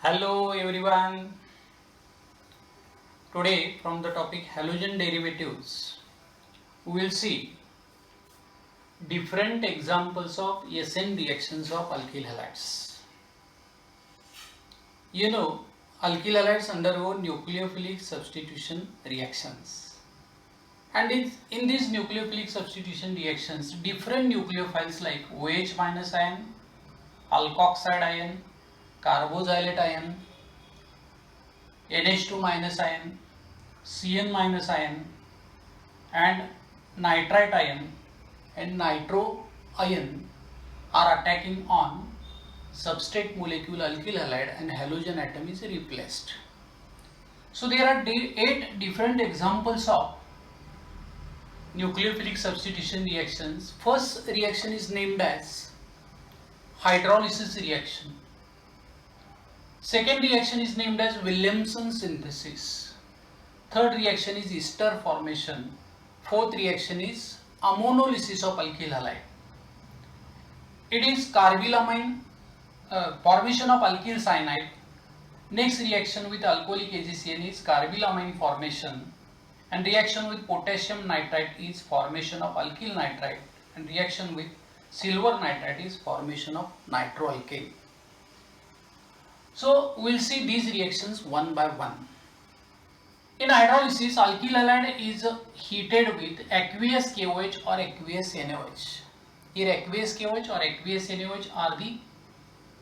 Hello everyone. Today from the topic halogen derivatives we will see different examples of SN reactions of alkyl halides. You know, alkyl halides undergo nucleophilic substitution reactions, and in these nucleophilic substitution reactions different nucleophiles like OH minus ion, alkoxide ion, carboxylate ion, NH2 minus ion, Cn minus ion and nitrite ion and nitro ion are attacking on substrate molecule alkyl halide and halogen atom is replaced. So there are 8 different examples of nucleophilic substitution reactions. First reaction is named as hydrolysis reaction. Second reaction is named as Williamson synthesis. Third reaction is ester formation. Fourth reaction is ammonolysis of alkyl halide. It is carbylamine formation of alkyl cyanide. Next reaction with alcoholic AgCN is carbylamine formation, and reaction with potassium nitrite is formation of alkyl nitrite, and reaction with silver nitrite is formation of nitroalkane. So we will see these reactions one by one. In hydrolysis, alkyl halide is heated with aqueous KOH or aqueous NaOH. Here aqueous KOH or aqueous NaOH are the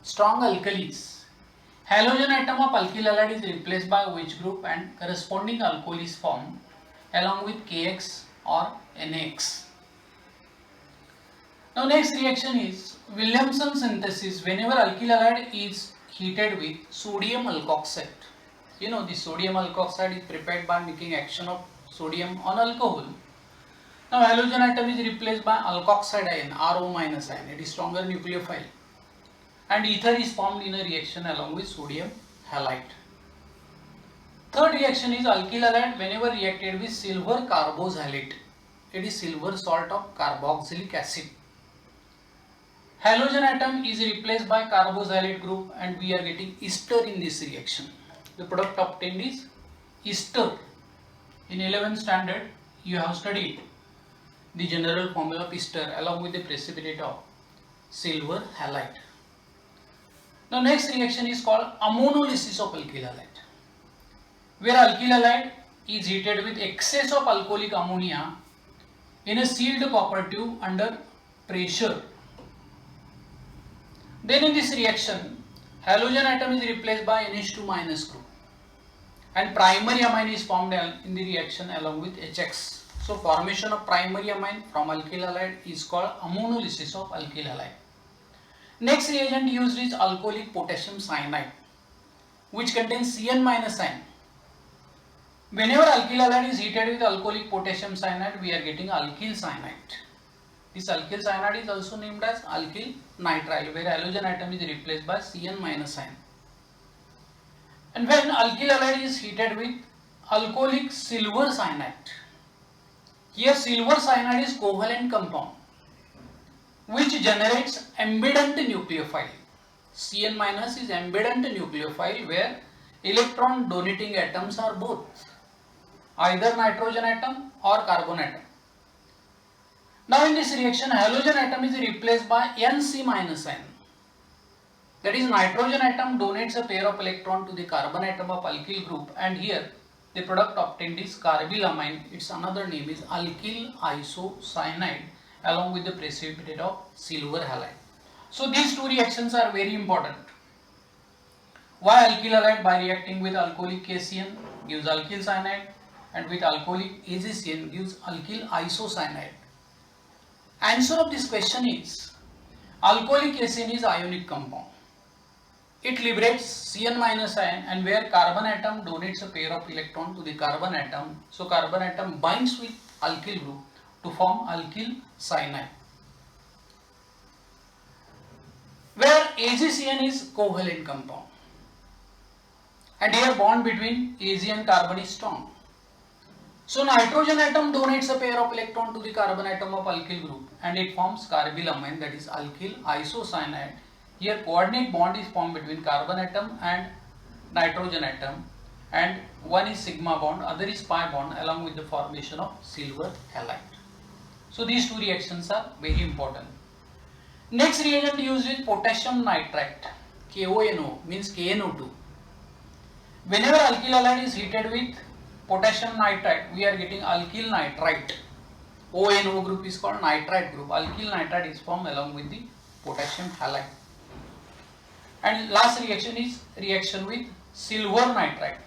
strong alkalis. Halogen atom of alkyl halide is replaced by OH group and corresponding alcohol is formed along with KX or NaX. Now next reaction is Williamson synthesis. Whenever alkyl halide is heated with sodium alkoxide. You know, the sodium alkoxide is prepared by making action of sodium on alcohol. Now halogen atom is replaced by alkoxide ion, RO minus ion. It is stronger nucleophile. And ether is formed in a reaction along with sodium halide. Third reaction is alkyl halide whenever reacted with silver carboxylate. It is silver salt of carboxylic acid. Halogen atom is replaced by carboxylate group and we are getting ester in this reaction. The product obtained is ester. In 11th standard you have studied the general formula of ester along with the precipitate of silver halide. Now next reaction is called ammonolysis of alkyl halide, where alkyl halide is heated with excess of alcoholic ammonia in a sealed copper tube under pressure. Then in this reaction, halogen atom is replaced by NH2 minus group and primary amine is formed in the reaction along with HX. So formation of primary amine from alkyl halide is called ammonolysis of alkyl halide. Next reagent used is alcoholic potassium cyanide, which contains Cn minus ion. Whenever alkyl halide is heated with alcoholic potassium cyanide, we are getting alkyl cyanide. This alkyl cyanide is also named as alkyl nitrile, where halogen atom is replaced by Cn minus ion. And when alkyl halide is heated with alcoholic silver cyanide, here silver cyanide is covalent compound which generates ambident nucleophile. Cn minus is ambident nucleophile where electron donating atoms are both either nitrogen atom or carbon atom. Now in this reaction, halogen atom is replaced by Nc minus ion. That is, nitrogen atom donates a pair of electron to the carbon atom of alkyl group, and here the product obtained is carbylamine. Its another name is alkyl isocyanide along with the precipitate of silver halide. So these two reactions are very important. Why alkyl halide? By reacting with alcoholic KCN gives alkyl cyanide and with alcoholic AgCN gives alkyl isocyanide. Answer of this question is alcoholic ACN is ionic compound. It liberates Cn minus ion, and where carbon atom donates a pair of electron to the carbon atom, so carbon atom binds with alkyl group to form alkyl cyanide. Where AgCN is covalent compound, and here bond between Ag and carbon is strong. So nitrogen atom donates a pair of electron to the carbon atom of alkyl group and it forms carbylamine, that is alkyl isocyanide. Here coordinate bond is formed between carbon atom and nitrogen atom, and one is sigma bond, other is pi bond, along with the formation of silver halide. So these two reactions are very important. Next reagent used is potassium nitrate, KONO, means KNO2. Whenever alkyl halide is heated with potassium nitrate, we are getting alkyl nitrite. ONO group is called nitrite group. Alkyl nitrite is formed along with the potassium halide. And last reaction is reaction with silver nitrite.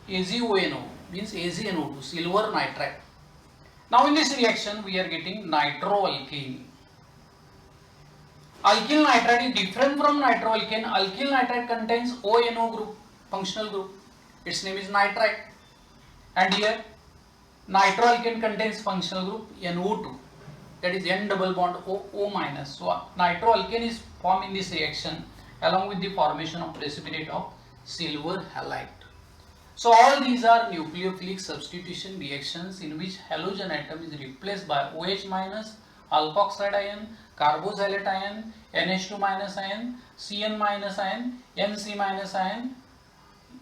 AgONO means AgNO2, silver nitrite. Now in this reaction we are getting nitroalkane. Alkyl nitrite is different from nitroalkane. Alkyl nitrite contains ONO group, functional group. Its name is nitrite. And here nitroalkane contains functional group NO2, that is N double bond O minus. So nitroalkane is formed in this reaction along with the formation of precipitate of silver halide. So all these are nucleophilic substitution reactions in which halogen atom is replaced by OH minus, alkoxide ion, carboxylate ion, NH2 minus ion, Cn minus ion, Nc minus ion,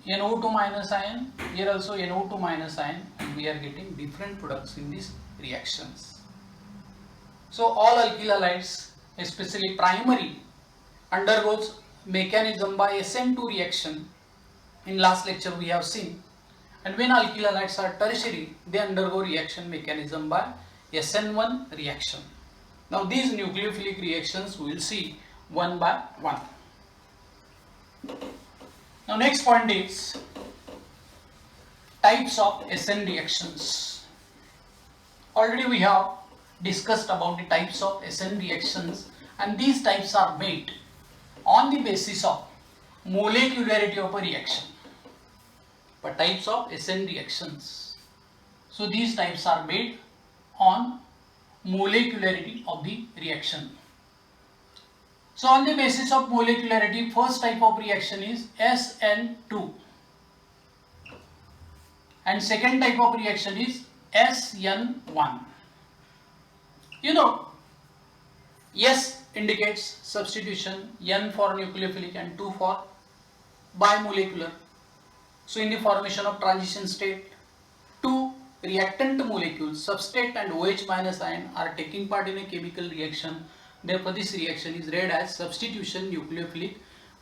NO2 minus ion, here also NO2 minus ion, and we are getting different products in these reactions. So all alkyl halides, especially primary, undergoes mechanism by SN2 reaction. In last lecture we have seen, and when alkyl halides are tertiary, they undergo reaction mechanism by SN1 reaction. Now these nucleophilic reactions we will see one by one. Now next point is types of SN reactions. Already we have discussed about the types of SN reactions, and these types are made on the basis of molecularity of a reaction. But types of SN reactions. So these types are made on molecularity of the reaction. So on the basis of molecularity, first type of reaction is SN2 and second type of reaction is SN1. You know, S indicates substitution, N for nucleophilic and 2 for bimolecular. So in the formation of transition state, two reactant molecules, substrate and OH minus ion, are taking part in a chemical reaction. Therefore this reaction is read as substitution nucleophilic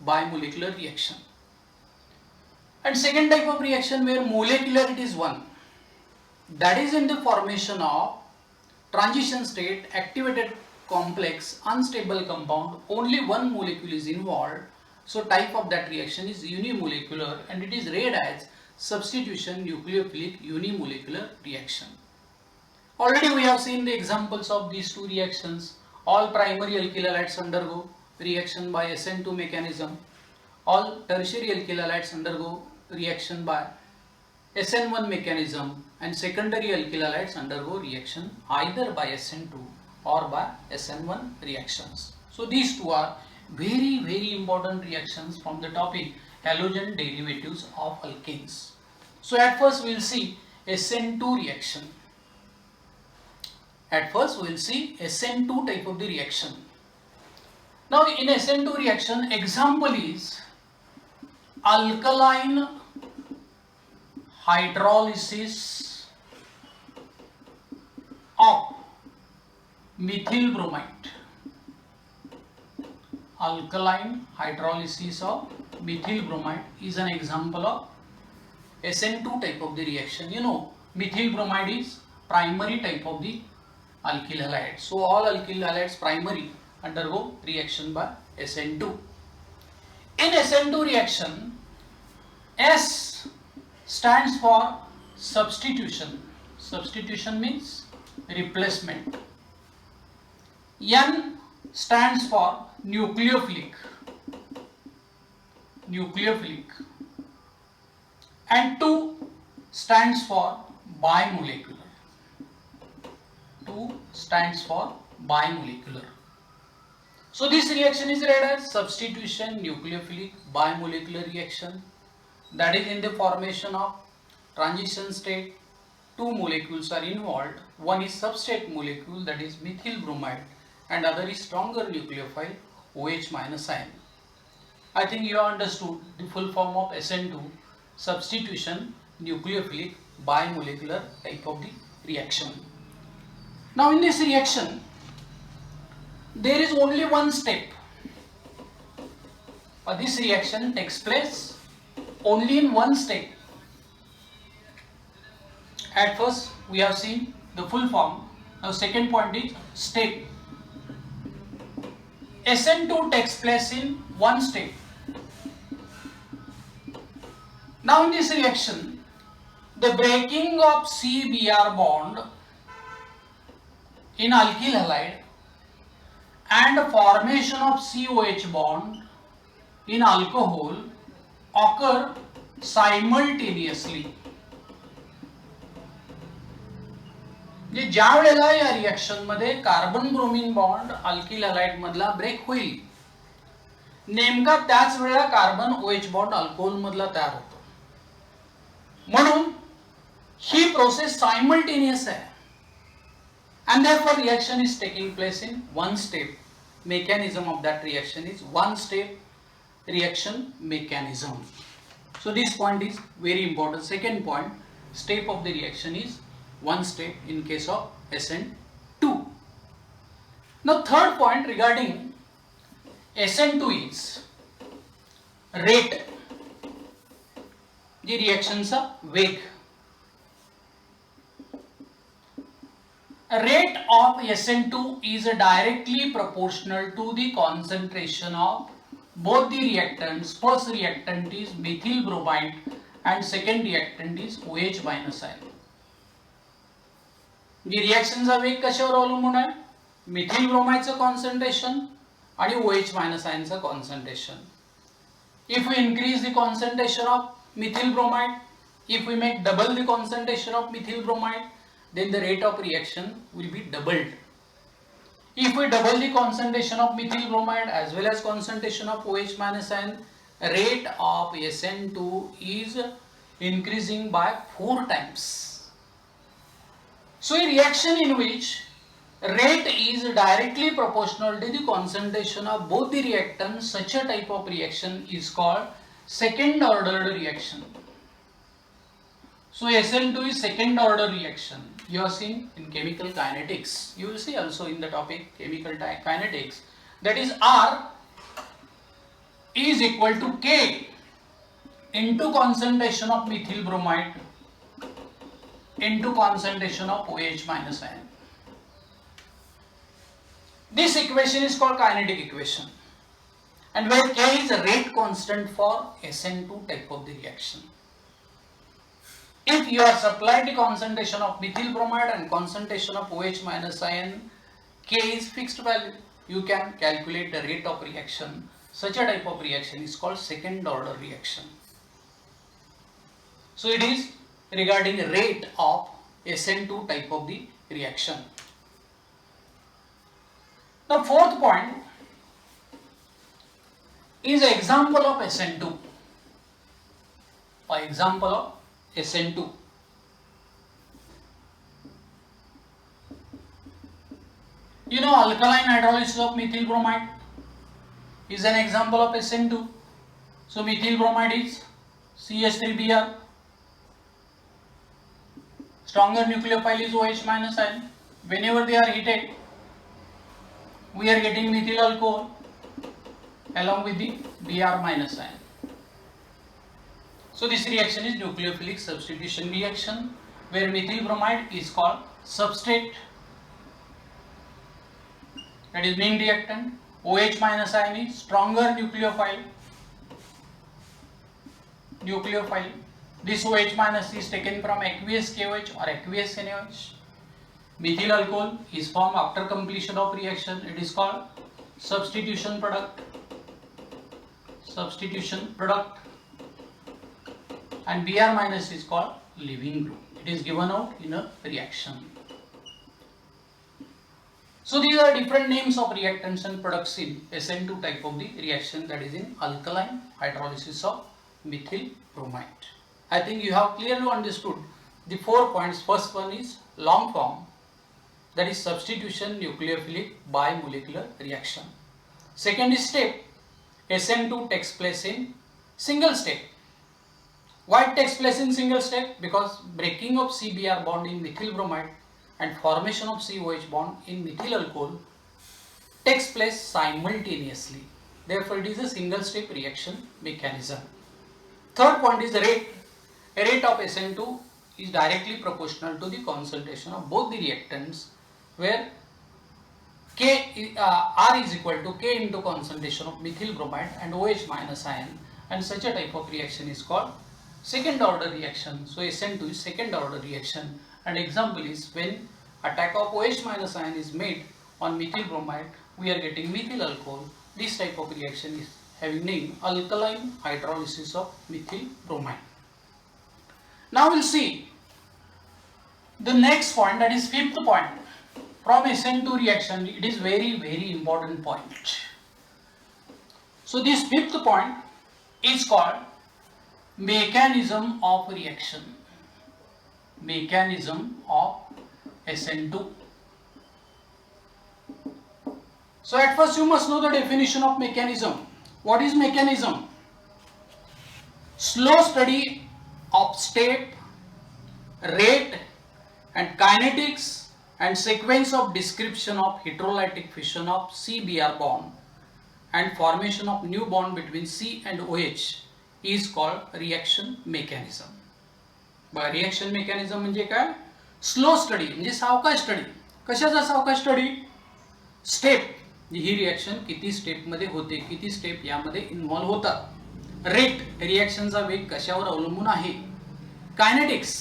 bimolecular reaction. And second type of reaction where molecularity is 1, that is in the formation of transition state, activated complex, unstable compound, only one molecule is involved. So type of that reaction is unimolecular and it is read as substitution nucleophilic unimolecular reaction. Already we have seen the examples of these two reactions. All primary alkyl halides undergo reaction by SN2 mechanism. All tertiary alkyl halides undergo reaction by SN1 mechanism, and secondary alkyl halides undergo reaction either by SN2 or by SN1 reactions. So these two are very important reactions from the topic halogen derivatives of alkanes. So at first we will see SN2 reaction. At first we will see SN2 type of the reaction. Now in SN2 reaction, example is alkaline hydrolysis of methyl bromide. Alkaline hydrolysis of methyl bromide is an example of SN2 type of the reaction. You know, methyl bromide is primary type of the alkyl halide. So all alkyl halides primary undergo reaction by SN2. In SN2 reaction, S stands for substitution. Substitution means replacement. N stands for nucleophilic. Nucleophilic. And 2 stands for bimolecular. 2 stands for bimolecular. So this reaction is read as substitution nucleophilic bimolecular reaction, that is in the formation of transition state, two molecules are involved. One is substrate molecule, that is methyl bromide, and other is stronger nucleophile OH minus ion. I think you have understood the full form of SN2, substitution nucleophilic bimolecular type of the reaction. Now in this reaction, there is only one step. This reaction takes place only in one step. At first we have seen the full form. Now second point is step. SN2 takes place in one step. Now in this reaction, the breaking of C-Br bond in alkyl halide and formation of COH bond in alcohol occur simultaneously. ज्या वेळेला या reaction मध्ये carbon bromine bond alkyl halide मधला break होईल, नेमका त्याच वेळेला carbon OH bond alcohol मधला तयार होतो. म्हणून ही प्रोसेस सायमल्टेनियस आहे. And therefore reaction is taking place in one step. Mechanism of that reaction is one step reaction mechanism. So this point is very important. Second point, step of the reaction is one step in case of SN2. Now third point regarding SN2 is rate. The reaction चा वेग. Rate of SN2 is directly proportional to the concentration of both the reactants. First reactant is methyl bromide and second reactant is OH minus ion. जी reaction चा वेग कशावर अवलंबून आहे? Methyl ब्रोमाइडचं concentration आणि OH minus ion चं concentration. If we increase the concentration of methyl bromide, if we make double the concentration of methyl bromide, then the rate of reaction will be doubled. If we double the concentration of methyl bromide as well as concentration of OH minus ion, rate of SN2 is increasing by 4 times. So a reaction in which rate is directly proportional to the concentration of both the reactants, such a type of reaction is called second order reaction. So SN2 is second order reaction. You have seen in chemical kinetics. You will see also in the topic chemical kinetics. That is R is equal to K into concentration of methyl bromide into concentration of OH minus ion. This equation is called kinetic equation, and where K is a rate constant for SN2 type of the reaction. If you are supplied the concentration of methyl bromide and concentration of OH minus ion, K is fixed value. You can calculate the rate of reaction. Such a type of reaction is called second order reaction. So it is regarding rate of SN2 type of the reaction. The fourth point is an example of SN2. An example of SN2. You know, alkaline hydrolysis of methyl bromide is an example of SN2. So methyl bromide is CH3Br. Stronger nucleophile is OH minus ion. Whenever they are heated, we are getting methyl alcohol along with the Br minus ion. So this reaction is nucleophilic substitution reaction, where methyl bromide is called substrate, that is main reactant. OH minus ion is stronger nucleophile. This OH minus is taken from aqueous KOH or aqueous NaOH. Methyl alcohol is formed after completion of reaction. It is called substitution product. And Br minus is called leaving group. It is given out in a reaction. So these are different names of reactants and products in SN2 type of the reaction, that is in alkaline hydrolysis of methyl bromide. I think you have clearly understood the 4 points. First one is long form, that is substitution nucleophilic bimolecular reaction. Second is step, SN2 takes place in single step. Why it takes place in single step? Because breaking of CBr bond in methyl bromide and formation of COH bond in methyl alcohol takes place simultaneously. Therefore, it is a single step reaction mechanism. Third point is the rate. A rate of SN2 is directly proportional to the concentration of both the reactants, where R is equal to K into concentration of methyl bromide and OH minus ion, and such a type of reaction is called second order reaction. So SN2 is second order reaction, and example is when attack of OH minus ion is made on methyl bromide, we are getting methyl alcohol. This type of reaction is having name alkaline hydrolysis of methyl bromide. Now we'll see the next point, that is fifth point. From SN2 reaction, it is very important point. So this fifth point is called mechanism of reaction. Mechanism of SN2. So at first you must know the definition of mechanism. What is mechanism? Slow study of step, rate and kinetics and sequence of description of heterolytic fission of CBr bond and formation of new bond between C and OH is called reaction mechanism. Reaction mechanism म्हणजे काय? Slow study म्हणजे सावकाश study. कशाचा सावकाश study? Step, ही reaction किती step मध्ये होते, किती स्टेप यामध्ये इन्व्हॉल्व होतात. रेट, रिएक्शनचा वेग कशावर अवलंबून आहे. कायनेटिक्स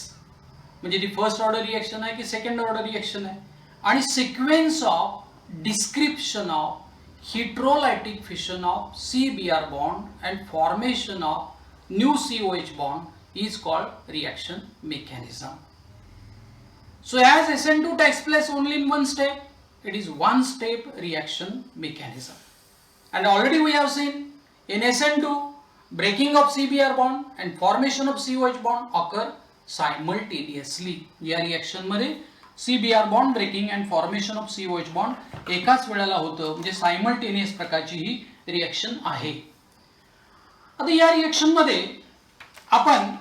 म्हणजे ती फर्स्ट ऑर्डर रिएक्शन आहे की सेकंड ऑर्डर रिएक्शन आहे. आणि sequence of description of heterolytic fission of CBr bond and formation of new COH bond is called reaction mechanism. So as SN2 takes place only in one step, it is one step reaction mechanism. And already we have seen in SN2 breaking of CBr bond and formation of COH bond occur simultaneously. या reaction मध्ये CBr bond breaking and formation of COH bond एकाच वेळेला होतं, म्हणजे simultaneous प्रकारची ही reaction आहे. आता या रिएक्शन मध्ये आपण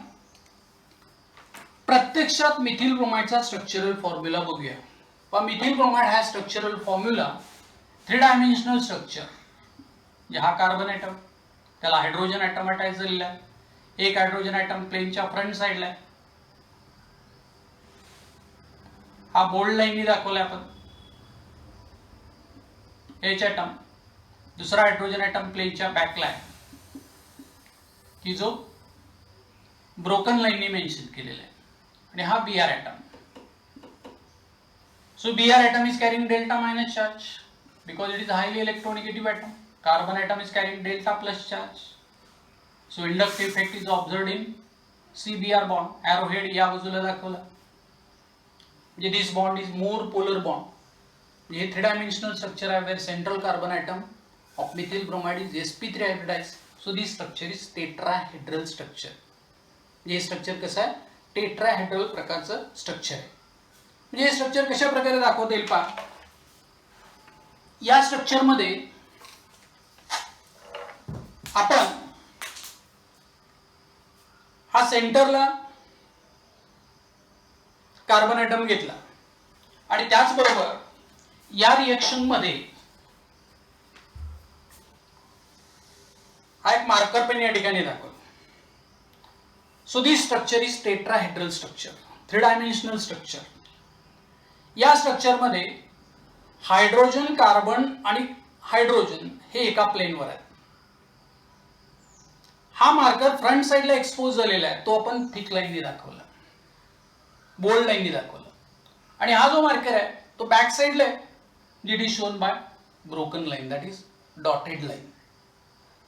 प्रत्यक्षात मिथिल ब्रोमाइडचा स्ट्रक्चरल फॉर्म्युला बघूया. मिथिल ब्रोमाइड हा स्ट्रक्चरल फॉर्म्युला 3 डायमेन्शनल स्ट्रक्चर. हा कार्बन ॲटम, त्याला हायड्रोजन ॲटम अटॅच झालेला आहे. एक हायड्रोजन ॲटम प्लेनच्या फ्रंट साइडला आहे. हा बोल्ड लाईननी दाखवलाय आपण. एच ॲटम, दुसरा हायड्रोजन ॲटम प्लेनच्या बॅकला आहे की जो ब्रोकन लाईननी मेन्शन केलेला आहे. आणि हा Br atom. So Br atom is carrying delta minus charge because it is a highly electronegative atom. Carbon atom is carrying delta plus charge. So inductive effect is observed in CBr bond. Arrowhead या बाजूला दाखवला. म्हणजे this bond is more polar bond. हे 3 dimensional structure आहे where central carbon atom of methyl bromide is sp3 hybridized. So this structure is tetrahedral structure. हे structure कसं आहे? Tetrahedral प्रकारचं स्ट्रक्चर आहे. म्हणजे हे स्ट्रक्चर कशा प्रकारे दाखवता येईल पहा. या स्ट्रक्चर मध्ये आपण हा सेंटरला कार्बन ॲटम घेतला आणि त्याचबरोबर या रिएक्शन मध्ये हा एक मार्कर पेन या ठिकाणी दाखवला. So this structure is tetrahedral structure, 3 dimensional structure. या स्ट्रक्चर मध्ये हायड्रोजन, कार्बन आणि हायड्रोजन हे एका प्लेनवर आहेत. हा मार्कर फ्रंट साइडला एक्सपोज झालेला आहे, तो आपण थिक लाईननी दाखवला, बोल्ड लाईननी दाखवला. आणि हा जो मार्कर आहे तो बॅक साइडला आहे, it is shown by broken line, that is dotted line.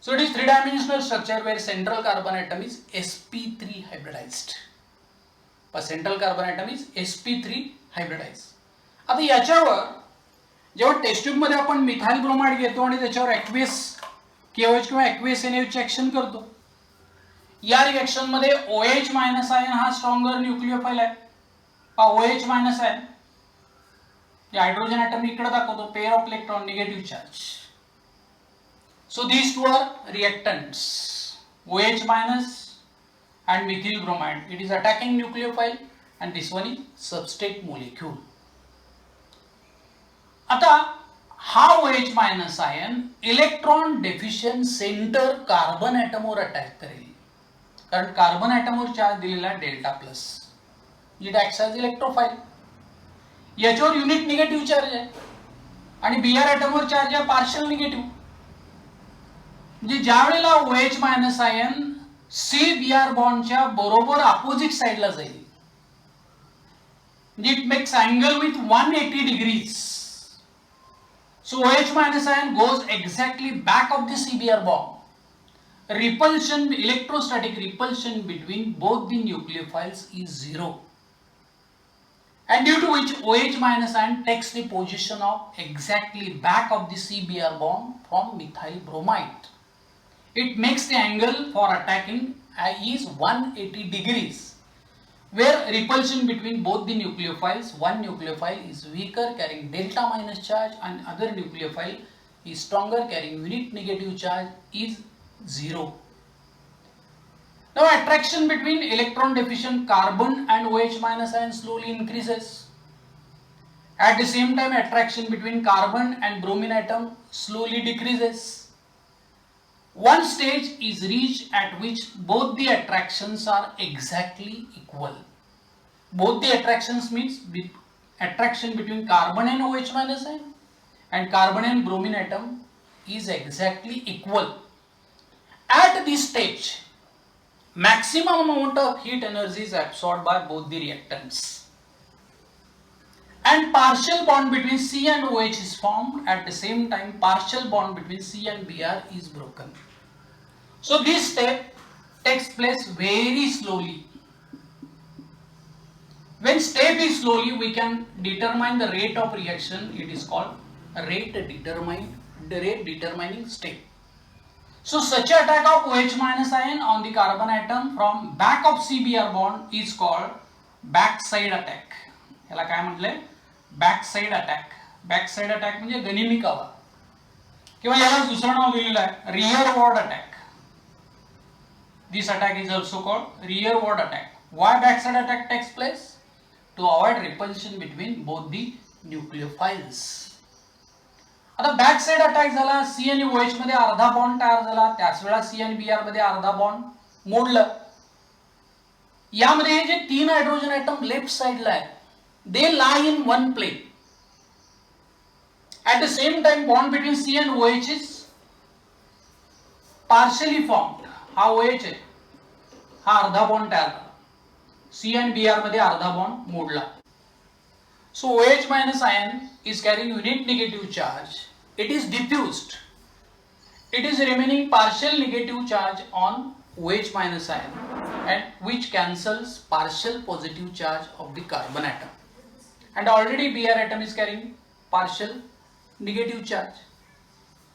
So it is 3 dimensional structure where central carbon atom is sp3 hybridized. But central carbon atom is sp3 hybridized. आता याच्यावर जेव्हा test tube मध्ये आपण methyl bromide घेतो आणि त्याच्यावर aqueous KOH किंवा aqueous NaOH ची ऍक्शन करतो, या रिएक्शन मध्ये OH मायनस आयन हा स्ट्रॉंगर न्यूक्लियोफाइल आहे OH मायनस आहे, हायड्रोजन ॲटम इकडे दाखवतो, pair of electron, negative charge. So these two are reactants, OH minus and methyl bromide. It is attacking nucleophile and this one is substrate molecule. आता हा OH minus ion electron deficient centre carbon ॲटमवर attack करेल, कारण carbon ॲटमवर charge दिलेला delta plus, it acts as electrophile. याच्यावर unit negative charge आहे आणि Br ॲटमवर चार्ज आहे पार्शियल निगेटिव्ह. म्हणजे ज्या वेळेला OH मायनस आयन CBr बॉन्डच्या बरोबर अपोजिट साइडला जाईल, it makes angle with 180 degrees. So OH minus ion goes exactly back of the CBr bond. Repulsion, electrostatic repulsion between both the nucleophiles is zero, and due to which OH minus ion takes the position of exactly back of the CBr bond from methyl bromide. It makes the angle for attacking is 180 degrees, where repulsion between both the nucleophiles, one nucleophile is weaker carrying delta minus charge and other nucleophile is stronger carrying unit negative charge, is zero. Now attraction between electron deficient carbon and OH minus ion slowly increases. At the same time attraction between carbon and bromine atom slowly decreases. One stage is reached at which both the attractions are exactly equal. Both the attractions means attraction between carbon and OH minus ion and carbon and bromine atom is exactly equal. At this stage, maximum amount of heat energy is absorbed by both the reactants, and partial bond between C and OH is formed. At the same time, partial bond between C and Br is broken. So this step takes place very slowly. When step is slowly, we can determine the rate of reaction. It is called rate determining step. So such attack of OH minus ion on the carbon atom from back of CBr bond is called backside attack. याला काय म्हटलंय? Backside attack. Backside attack म्हणजे गनिमिकावा, किंवा याला दुसरं नाव दिलेलं आहे rearward attack. This attack is also called rearward attack. Why backside attack takes place? To avoid repulsion between both the nucleophiles. आता backside attack झाला, C आणि OH मध्ये अर्धा बॉन्ड तयार झाला, त्याच वेळा C आणि Br मध्ये अर्धा बॉन्ड मोडलं. यामध्ये जे तीन हायड्रोजन ॲटम लेफ्ट साइडला आहेत, they lie in one plane. At the same time bond between C and OH is partially formed. हा OH आहे, हा अर्धा बॉन्ड तयार झाला, C and Br मध्ये अर्धा बॉन्ड मोडला. So OH minus ion is carrying unit negative charge. It is diffused. It is remaining partial negative charge on OH minus ion, and which cancels partial positive charge of the carbon atom. And already Br atom is carrying partial negative charge.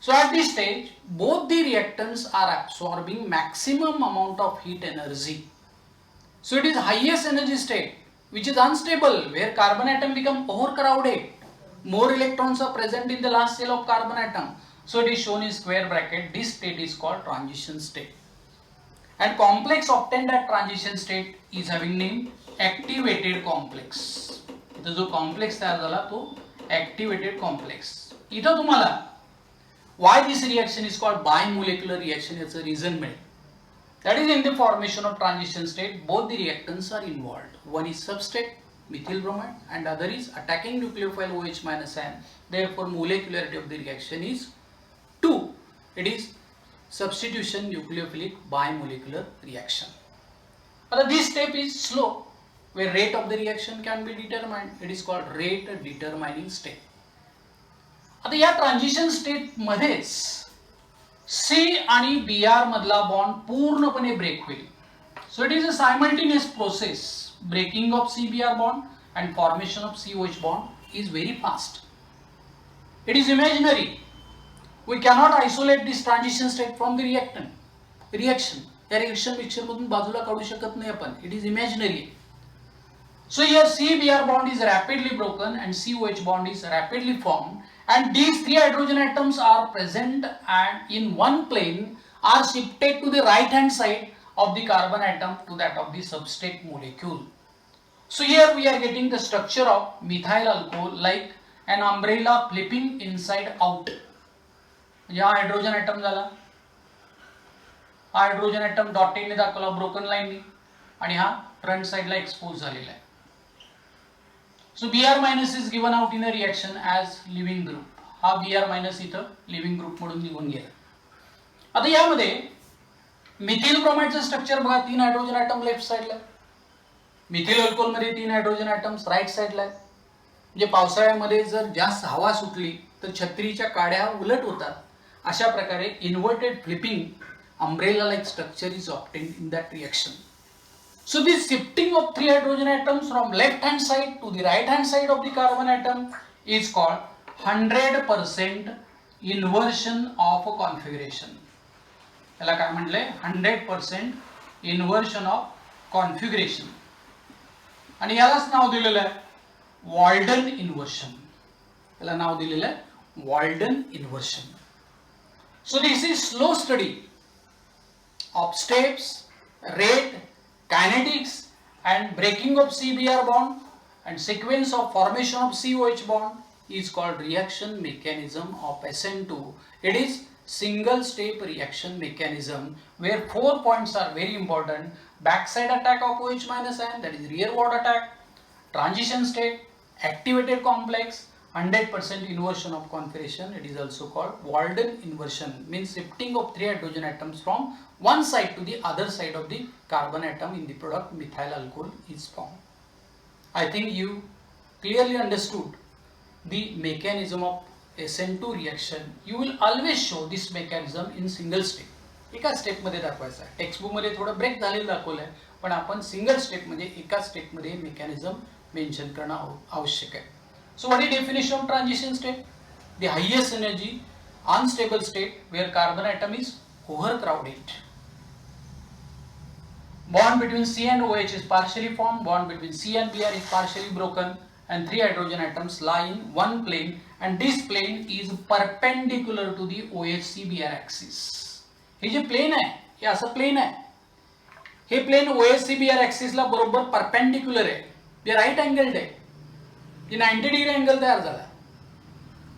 So at this stage, both the reactants are absorbing maximum amount of heat energy. So it is highest energy state, which is unstable, where carbon atom become overcrowded. More electrons are present in the last cell of carbon atom. So it is shown in square bracket. This state is called transition state. And complex obtained at transition state is having name activated complex. इथं जो complex तयार झाला तो activated complex. इथं तुम्हाला why this reaction is called bimolecular reaction याचं reason मिळेल. That is in the formation of transition state, both the reactants are involved. One is substrate, methyl bromide, and other is attacking nucleophile OH minus ion. Therefore, molecularity of the reaction is 2. It is substitution nucleophilic bimolecular reaction. But this step is slow, where rate of the reaction can be determined. It is called rate determining step. आता या transition state मध्येच C आणि Br मधला bond पूर्णपणे break होईल. So it is a simultaneous process. Breaking of CBr bond and formation of COH bond is very fast. It is imaginary. We cannot isolate this transition state from the reaction. या reaction mixture मधून बाजूला काढू शकत नाही आपण. It is imaginary. So here CBr bond is rapidly broken and COH bond is rapidly formed, and these three hydrogen atoms are present and in one plane are shifted to the right hand side of the carbon atom to that of the substrate molecule. So here we are getting the structure of methyl alcohol like an umbrella flipping inside out. म्हणजे हा hydrogen atom झाला, हा hydrogen atom डॉटेडने दाखवला broken लाईननी, आणि हा front साइडला expose झालेला आहे. सो Br minus is given out in a reaction as living group. हा Br मायनस इथं लिव्हिंग ग्रुप म्हणून निघून गेला. आता यामध्ये मिथिल ब्रोमाइडचं स्ट्रक्चर बघा, 3 हायड्रोजन ॲटम लेफ्ट साइडला, मिथिल अल्कोहोल मध्ये 3 हायड्रोजन ॲटम्स राईट साइडला आहेत. म्हणजे पावसाळ्यामध्ये जर जास्त हवा सुटली तर छत्रीच्या काड्या उलट होतात. अशा प्रकारे inverted flipping umbrella like structure is obtained in that reaction. So this shifting of 3 hydrogen atoms from left hand side to the right hand side of the carbon atom is called 100% inversion of a configuration. याला काय म्हटलंय? 100% inversion of configuration. आणि यालाच नाव दिलेलं आहे Walden inversion. याला नाव दिलेलं आहे Walden inversion. So this is slow study of steps, rate, kinetics and breaking of CBr bond and sequence of formation of COH bond is called reaction mechanism of SN2. It is single step reaction mechanism where 4 points are very important. Backside attack of OH minus ion, that is rearward attack, transition state, activated complex, 100% inversion of configuration. It is also called Walden inversion, means shifting of 3 hydrogen atoms from one side to the other side of the carbon atom in the product methyl alcohol is formed. I think you clearly understood the mechanism of SN2 reaction. You will always show this mechanism in single step. एका step मध्ये दाखवायचा आहे. Text book मध्ये थोडं break झालेलं दाखवलंय, पण आपण सिंगल स्टेप मध्ये एका स्टेप मध्ये मेकॅनिझम मेन्शन करणं आवश्यक आहे. So what is definition of transition state? The highest energy unstable state where carbon atom is overcrowded. Bond between C and OH is partially formed, bond between C and Br is partially broken, and 3 hydrogen atoms lie in one plane, and this plane is perpendicular to the OH-CBr axis. हे जे plane आहे हे असं plane आहे, हे plane OH-CBr axis ला बरोबर perpendicular आहे, ते right अँगल्ड आहे, जे 90 डिग्री अँगल तयार झाला,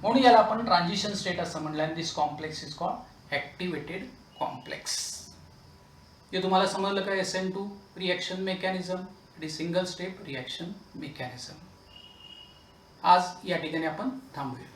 म्हणून याला आपण ट्रान्झिशन स्टेट असं म्हणलं. आणि this complex is called activated complex. हे तुम्हाला समजलं का? SN2 reaction mechanism, it is single step reaction mechanism. आज या ठिकाणी आपण थांबूया.